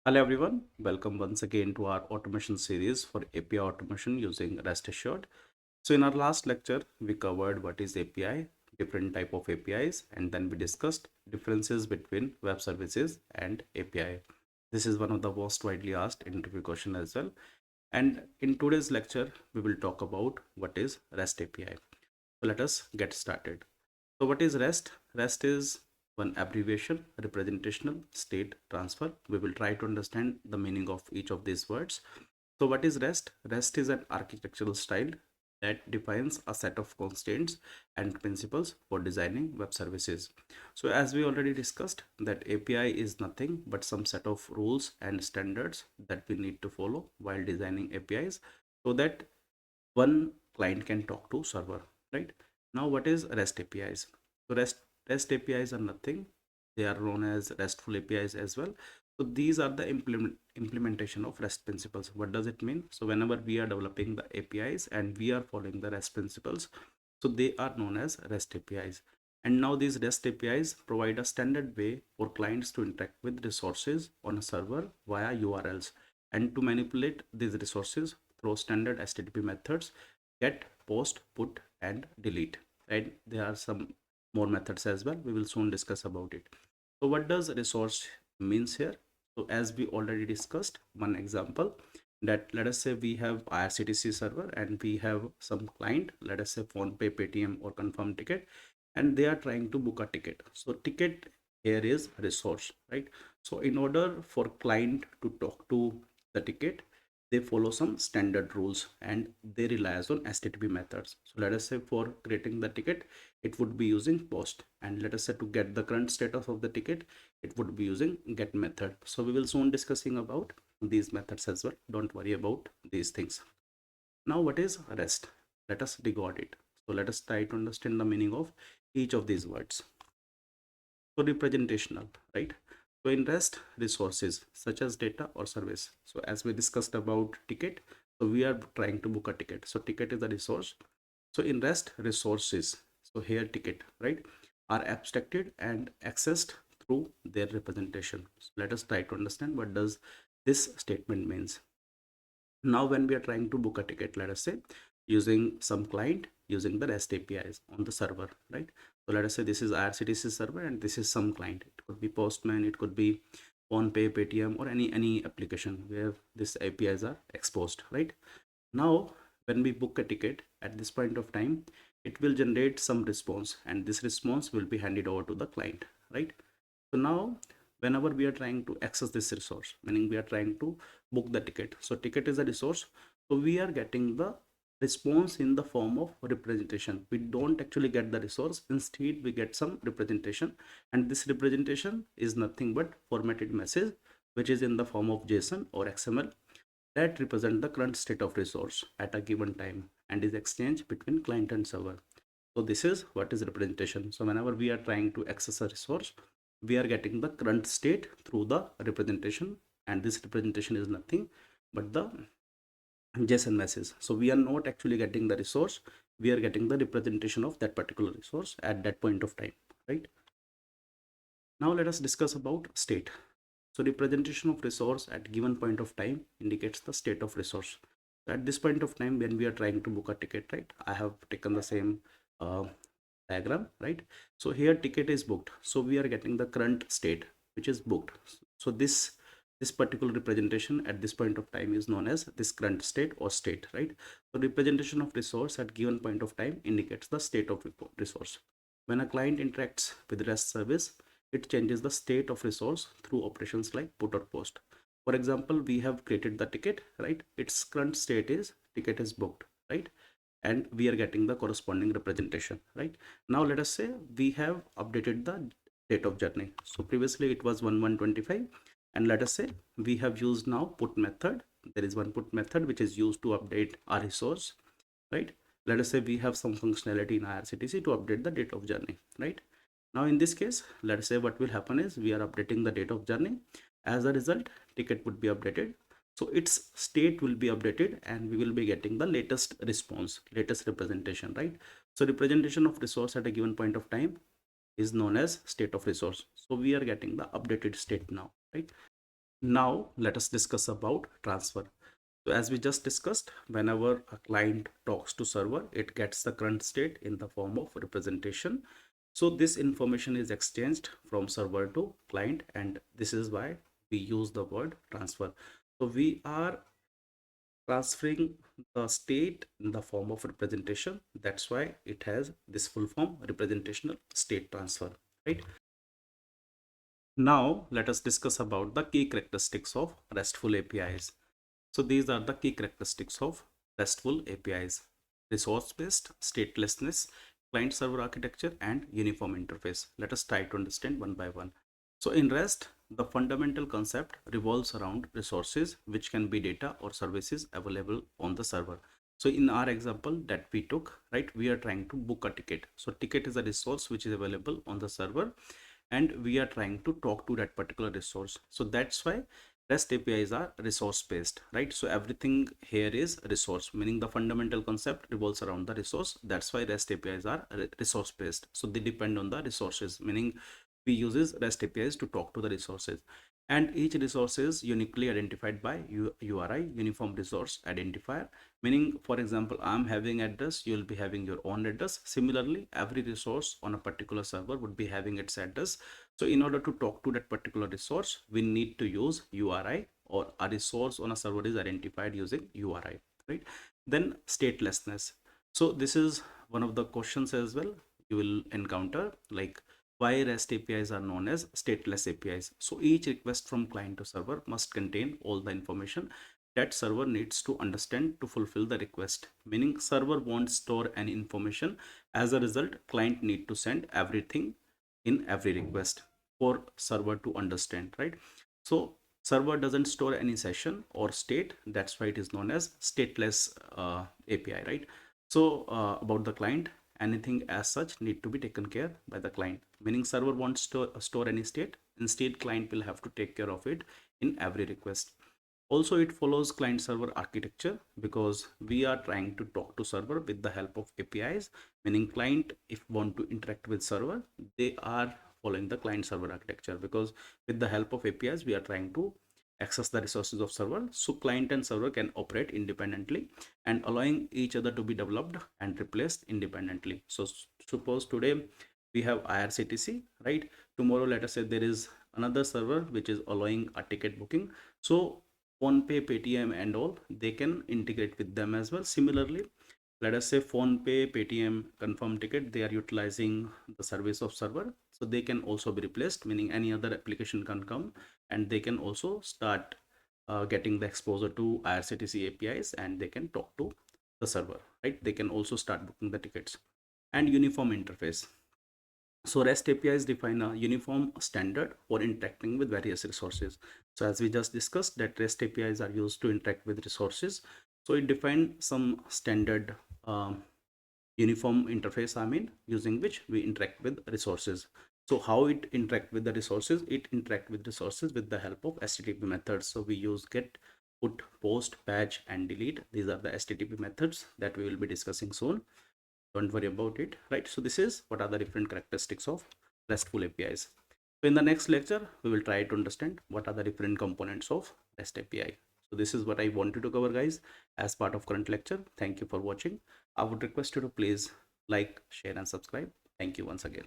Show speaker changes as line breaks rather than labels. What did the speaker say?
Hello everyone, welcome once again to our automation series for API automation using REST Assured. So in our last lecture, we covered what is API, different type of APIs, and then we discussed differences between web services and API. This is one of the most widely asked interview question as well. And in today's lecture, we will talk about what is REST API. So let us get started. So what is REST? REST is one abbreviation, representational state transfer. We will try to understand the meaning of each of these words. So what is REST? REST is an architectural style that defines a set of constraints and principles for designing web services. So as we already discussed, that API is nothing but some set of rules and standards that we need to follow while designing APIs so that one client can talk to server, right? Now what is REST APIs? So REST APIs are nothing, they are known as RESTful APIs as well. So these are the implementation of REST principles. What does it mean? So whenever we are developing the APIs and we are following the REST principles, so they are known as REST APIs. And now these REST APIs provide a standard way for clients to interact with resources on a server via URLs and to manipulate these resources through standard HTTP methods: get, post, put, and delete. Right? There are some more methods as well. We will soon discuss about it. So what does resource means here? So as we already discussed, one example, that let us say we have IRCTC server and we have some client, let us say PhonePe, Paytm, or Confirm Ticket, and they are trying to book a ticket. So ticket here is resource, right? So in order for client to talk to the ticket, they follow some standard rules and they rely on HTTP methods. So let us say for creating the ticket, it would be using post, and let us say to get the current status of the ticket, it would be using get method. So we will soon discussing about these methods as well. Don't worry about these things. Now what is REST? Let us dig out it. So let us try to understand the meaning of each of these words. So representational, right? So in REST, resources such as data or service. So as we discussed about ticket, so we are trying to book a ticket. So ticket is a resource. So in REST, resources, so here ticket, right, are abstracted and accessed through their representation. So let us try to understand what does this statement means. Now when we are trying to book a ticket, let us say using some client using the REST APIs on the server, right? So let us say this is IRCTC server and this is some client. It could be Postman, it could be PhonePe, Paytm, or any application where these APIs are exposed, right? Now when we book a ticket at this point of time, it will generate some response and this response will be handed over to the client, right? So now whenever we are trying to access this resource, meaning we are trying to book the ticket, so ticket is a resource, so we are getting the response in the form of representation. We don't actually get the resource, instead we get some representation, and this representation is nothing but formatted message which is in the form of JSON or XML that represent the current state of resource at a given time and is exchanged between client and server. So this is what is representation. So whenever we are trying to access a resource, we are getting the current state through the representation, and this representation is nothing but the JSON message. So we are not actually getting the resource, we are getting the representation of that particular resource at that point of time, right? Now let us discuss about state. So representation of resource at given point of time indicates the state of resource. At this point of time when we are trying to book a ticket, right, I have taken the same uh, diagram, right? So here ticket is booked, so we are getting the current state which is booked. So this particular representation at this point of time is known as this current state or state, right? So representation of resource at given point of time indicates the state of resource. When a client interacts with REST service, it changes the state of resource through operations like put or post. For example, we have created the ticket, right? Its current state is ticket is booked, right? And we are getting the corresponding representation, right? Now let us say we have updated the date of journey. So previously it was 1125, and let us say we have used now put method. There is one put method which is used to update our resource, right? Let us say we have some functionality in IRCTC to update the date of journey, right? Now in this case, let us say what will happen is we are updating the date of journey. As a result, ticket would be updated, so its state will be updated and we will be getting the latest response, latest representation, right? So representation of resource at a given point of time is known as state of resource. So we are getting the updated state now, right? Now let us discuss about transfer. So as we just discussed, whenever a client talks to server, it gets the current state in the form of representation. So this information is exchanged from server to client, and this is why we use the word transfer. So we are transferring the state in the form of representation. That's why it has this full form, representational state transfer, right? Now let us discuss about the key characteristics of RESTful APIs. So these are the key characteristics of RESTful APIs: resource-based, statelessness, client-server architecture, and uniform interface. Let us try to understand one by one. So in REST, the fundamental concept revolves around resources, which can be data or services available on the server. So in our example that we took, right, we are trying to book a ticket. So ticket is a resource which is available on the server, and we are trying to talk to that particular resource. So that's why REST APIs are resource based, right? So everything here is resource, meaning the fundamental concept revolves around the resource. That's why REST APIs are resource based. So they depend on the resources, meaning we uses REST APIs to talk to the resources, and each resource is uniquely identified by URI, uniform resource identifier. Meaning, for example, I'm having address, you'll be having your own address. Similarly, every resource on a particular server would be having its address. So in order to talk to that particular resource, we need to use URI, or a resource on a server is identified using URI, right? Then statelessness. So this is one of the questions as well you will encounter, like why REST APIs are known as stateless APIs. So each request from client to server must contain all the information that server needs to understand to fulfill the request. Meaning server won't store any information. As a result, client need to send everything in every request for server to understand, right? So server doesn't store any session or state. That's why it is known as stateless API, right? So about the client, anything as such need to be taken care by the client, meaning server won't store any state. Instead, client will have to take care of it in every request. Also, it follows client server architecture because we are trying to talk to server with the help of APIs, meaning client, if want to interact with server, they are following the client server architecture, because with the help of APIs we are trying to access the resources of server, so client and server can operate independently and allowing each other to be developed and replaced independently. So suppose today we have IRCTC, right? Tomorrow let us say there is another server which is allowing a ticket booking. So PhonePe, Paytm and all, they can integrate with them as well. Similarly, let us say PhonePe, Paytm, confirm ticket, they are utilizing the service of server, so they can also be replaced, meaning any other application can come and they can also start getting the exposure to IRCTC APIs and they can talk to the server, right? They can also start booking the tickets. And uniform interface. So REST APIs define a uniform standard for interacting with various resources. So as we just discussed that REST APIs are used to interact with resources. So it defined some standard uniform interface, using which we interact with resources. So how it interact with the resources? It interact with resources with the help of HTTP methods. So we use get, put, post, patch and delete. These are the HTTP methods that we will be discussing soon. Don't worry about it, right? So this is what are the different characteristics of RESTful APIs. So in the next lecture we will try to understand what are the different components of REST API. So this is what I wanted to cover, guys, as part of current lecture. Thank you for watching. I would request you to please like, share and subscribe. Thank you once again.